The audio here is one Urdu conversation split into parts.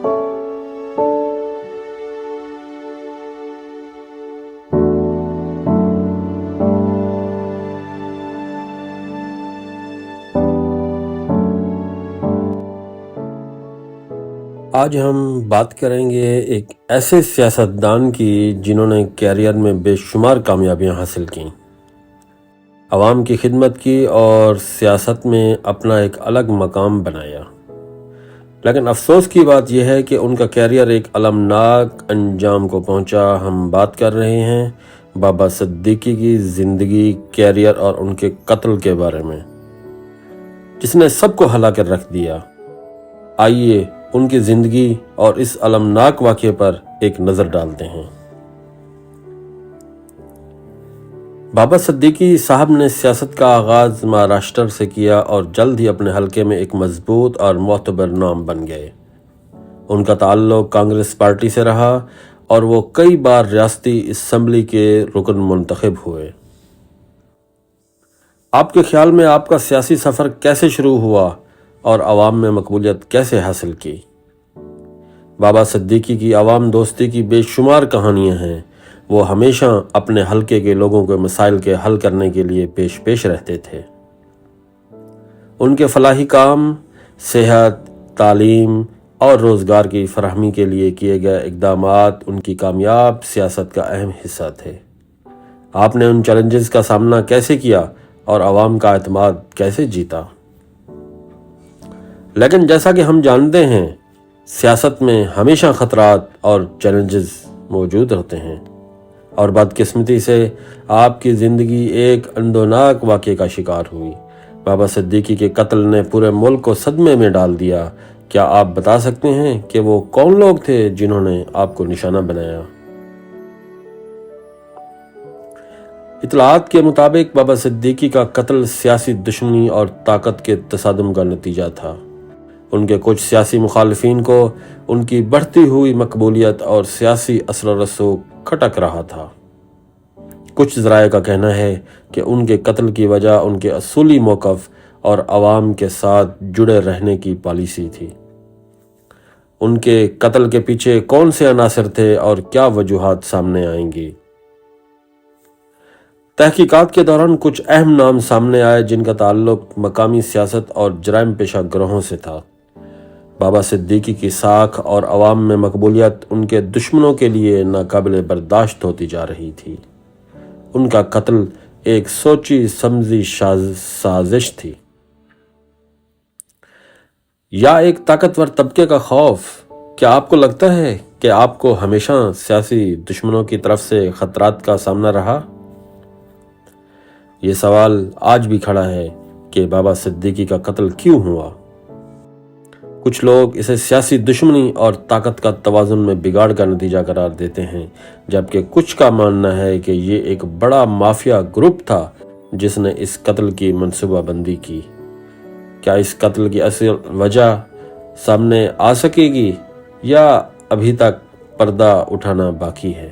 آج ہم بات کریں گے ایک ایسے سیاستدان کی جنہوں نے کیریئر میں بے شمار کامیابیاں حاصل کیں، عوام کی خدمت کی اور سیاست میں اپنا ایک الگ مقام بنایا۔ لیکن افسوس کی بات یہ ہے کہ ان کا کیریئر ایک المناک انجام کو پہنچا۔ ہم بات کر رہے ہیں بابا صدیقی کی زندگی، کیریئر اور ان کے قتل کے بارے میں، جس نے سب کو ہلا کر رکھ دیا۔ آئیے ان کی زندگی اور اس المناک واقعے پر ایک نظر ڈالتے ہیں۔ بابا صدیقی صاحب نے سیاست کا آغاز مہاراشٹر سے کیا اور جلد ہی اپنے حلقے میں ایک مضبوط اور معتبر نام بن گئے۔ ان کا تعلق کانگریس پارٹی سے رہا اور وہ کئی بار ریاستی اسمبلی کے رکن منتخب ہوئے۔ آپ کے خیال میں آپ کا سیاسی سفر کیسے شروع ہوا اور عوام میں مقبولیت کیسے حاصل کی؟ بابا صدیقی کی عوام دوستی کی بے شمار کہانیاں ہیں۔ وہ ہمیشہ اپنے حلقے کے لوگوں کے مسائل کے حل کرنے کے لیے پیش رہتے تھے۔ ان کے فلاحی کام، صحت، تعلیم اور روزگار کی فراہمی کے لیے کیے گئے اقدامات ان کی کامیاب سیاست کا اہم حصہ تھے۔ آپ نے ان چیلنجز کا سامنا کیسے کیا اور عوام کا اعتماد کیسے جیتا؟ لیکن جیسا کہ ہم جانتے ہیں، سیاست میں ہمیشہ خطرات اور چیلنجز موجود ہوتے ہیں، اور بدقسمتی سے آپ کی زندگی ایک اندوناک واقعے کا شکار ہوئی۔ بابا صدیقی کے قتل نے پورے ملک کو صدمے میں ڈال دیا۔ کیا آپ بتا سکتے ہیں کہ وہ کون لوگ تھے جنہوں نے آپ کو نشانہ بنایا؟ اطلاعات کے مطابق بابا صدیقی کا قتل سیاسی دشمنی اور طاقت کے تصادم کا نتیجہ تھا۔ ان کے کچھ سیاسی مخالفین کو ان کی بڑھتی ہوئی مقبولیت اور سیاسی اثر و رسوخ کھٹک رہا تھا۔ کچھ ذرائع کا کہنا ہے کہ ان کے قتل کی وجہ ان کے اصولی موقف اور عوام کے ساتھ جڑے رہنے کی پالیسی تھی۔ ان کے قتل کے پیچھے کون سے عناصر تھے اور کیا وجوہات سامنے آئیں گی؟ تحقیقات کے دوران کچھ اہم نام سامنے آئے جن کا تعلق مقامی سیاست اور جرائم پیشہ گروہوں سے تھا۔ بابا صدیقی کی ساکھ اور عوام میں مقبولیت ان کے دشمنوں کے لیے ناقابل برداشت ہوتی جا رہی تھی۔ ان کا قتل ایک سوچی سمجھی سازش تھی، یا ایک طاقتور طبقے کا خوف؟ کیا آپ کو لگتا ہے کہ آپ کو ہمیشہ سیاسی دشمنوں کی طرف سے خطرات کا سامنا رہا؟ یہ سوال آج بھی کھڑا ہے کہ بابا صدیقی کا قتل کیوں ہوا؟ کچھ لوگ اسے سیاسی دشمنی اور طاقت کا توازن میں بگاڑ کا نتیجہ قرار دیتے ہیں، جبکہ کچھ کا ماننا ہے کہ یہ ایک بڑا مافیا گروپ تھا جس نے اس قتل کی منصوبہ بندی کی۔ کیا اس قتل کی اصل وجہ سامنے آ سکے گی یا ابھی تک پردہ اٹھانا باقی ہے؟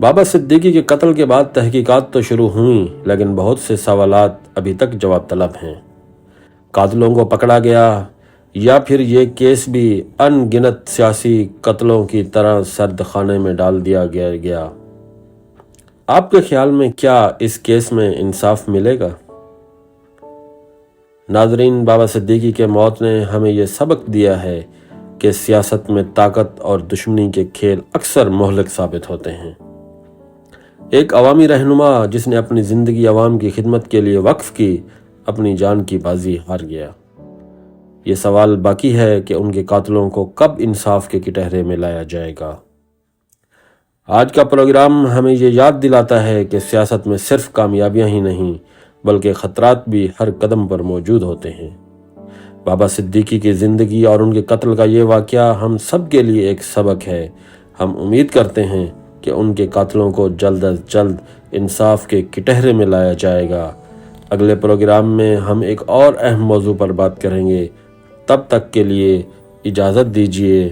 بابا صدیقی کے قتل کے بعد تحقیقات تو شروع ہوئیں، لیکن بہت سے سوالات ابھی تک جواب طلب ہیں۔ قاتلوں کو پکڑا گیا یا پھر یہ کیس بھی ان گنت سیاسی قتلوں کی طرح سرد خانے میں ڈال دیا گیا؟ آپ کے خیال میں کیا اس کیس میں انصاف ملے گا؟ ناظرین، بابا صدیقی کے موت نے ہمیں یہ سبق دیا ہے کہ سیاست میں طاقت اور دشمنی کے کھیل اکثر مہلک ثابت ہوتے ہیں۔ ایک عوامی رہنما جس نے اپنی زندگی عوام کی خدمت کے لیے وقف کی، اپنی جان کی بازی ہار گیا۔ یہ سوال باقی ہے کہ ان کے قاتلوں کو کب انصاف کے کٹہرے میں لایا جائے گا۔ آج کا پروگرام ہمیں یہ یاد دلاتا ہے کہ سیاست میں صرف کامیابیاں ہی نہیں بلکہ خطرات بھی ہر قدم پر موجود ہوتے ہیں۔ بابا صدیقی کی زندگی اور ان کے قتل کا یہ واقعہ ہم سب کے لیے ایک سبق ہے۔ ہم امید کرتے ہیں کہ ان کے قاتلوں کو جلد از جلد انصاف کے کٹہرے میں لایا جائے گا۔ اگلے پروگرام میں ہم ایک اور اہم موضوع پر بات کریں گے۔ تب تک کے لیے اجازت دیجیے۔